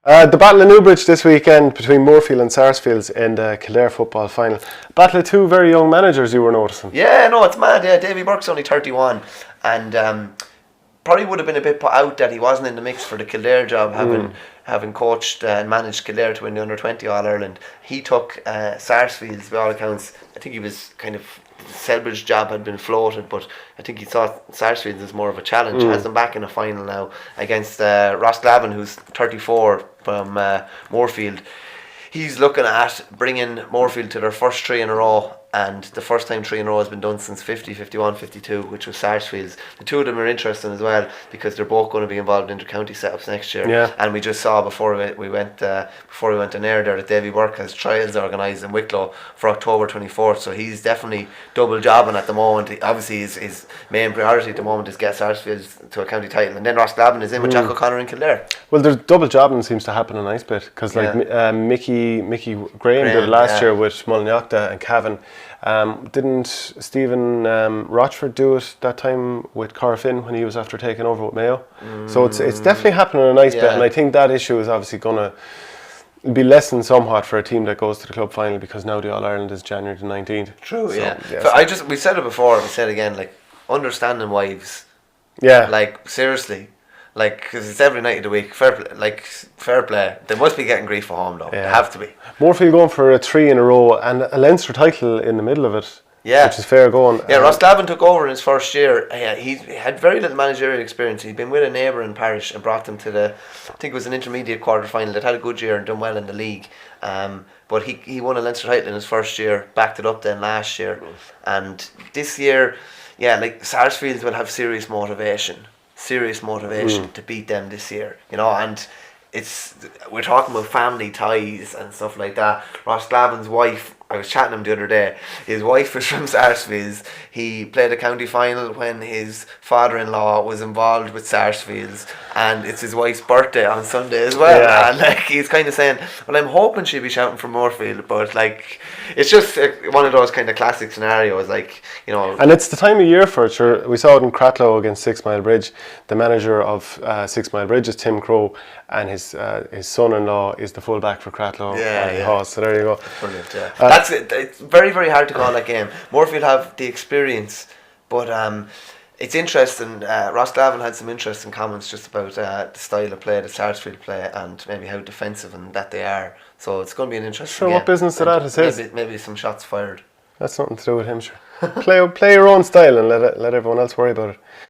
The Battle of Newbridge this weekend between Moorefield and Sarsfields in the Kildare football final. Battle of two very young managers, you were noticing. Yeah, no, it's mad. Yeah, Davy Burke's only 31 and probably would have been a bit put out that he wasn't in the mix for the Kildare job, having coached and managed Kildare to win the under-20 All-Ireland. He took Sarsfields, by all accounts. I think he was kind of, the Selbridge job had been floated, but I think he thought Sarsfields is more of a challenge. Has them back in a final now against Ross Glavin, who's 34 from Moorefield. He's looking at bringing Moorefield to their first three in a row, and the first time three in a row has been done since 50, 51, 52, which was Sarsfields. The two of them are interesting as well because they're both going to be involved in inter-county setups next year. Yeah. And we just saw before we went on air there that Davy Burke has trials organised in Wicklow for October 24th, so he's definitely double jobbing at the moment. Obviously his main priority at the moment is get Sarsfields to a county title, and then Ross Glavin is in with Jack O'Connor in Kildare. Well, there's double jobbing seems to happen a nice bit because Mickey Graham did it last year with Mullinachta and Cavan. Didn't Stephen Rochford do it that time with Corofin when he was after taking over with Mayo? So it's definitely happening a nice bit, and I think that issue is obviously going to be lessened somewhat for a team that goes to the club final because now the All-Ireland is January the 19th. True, so, yeah. So we said it before, we said it again, like, understanding wives. Yeah. Like, seriously. Like, because it's every night of the week. Fair play. They must be getting grief for home, though. Yeah. They have to be. Moorefield going for a three in a row and a Leinster title in the middle of it. Yeah. Which is fair going. Yeah, Ross Glavin took over in his first year. He had very little managerial experience. He'd been with a neighbouring parish and brought them to I think it was an intermediate quarter final. They'd had a good year and done well in the league. But he won a Leinster title in his first year, backed it up then last year. And this year, like Sarsfields will have serious motivation to beat them this year, and we're talking about family ties and stuff like that. Ross Glavin's wife, I was chatting to him the other day, his wife is from Sarsfields. He played a county final when his father-in-law was involved with Sarsfields, and it's his wife's birthday on Sunday as well. And he's kind of saying, well, I'm hoping she'll be shouting from Moorefield, but it's just one of those kind of classic scenarios, and it's the time of year for it. Sure, we saw it in Cratloe against 6 Mile Bridge. The manager of 6 Mile Bridge is Tim Crowe, and his son-in-law is the fullback for Cratloe. So there you go. Brilliant. That's it. It's very, very hard to call that game. Moorefield have the experience, but it's interesting. Ross Glavin had some interesting comments just about the style of play, the Sarsfield play, and maybe how defensive and that they are. So it's going to be an interesting game. What business of that is his? Maybe some shots fired. That's nothing to do with him. Sure. Play your own style and let everyone else worry about it.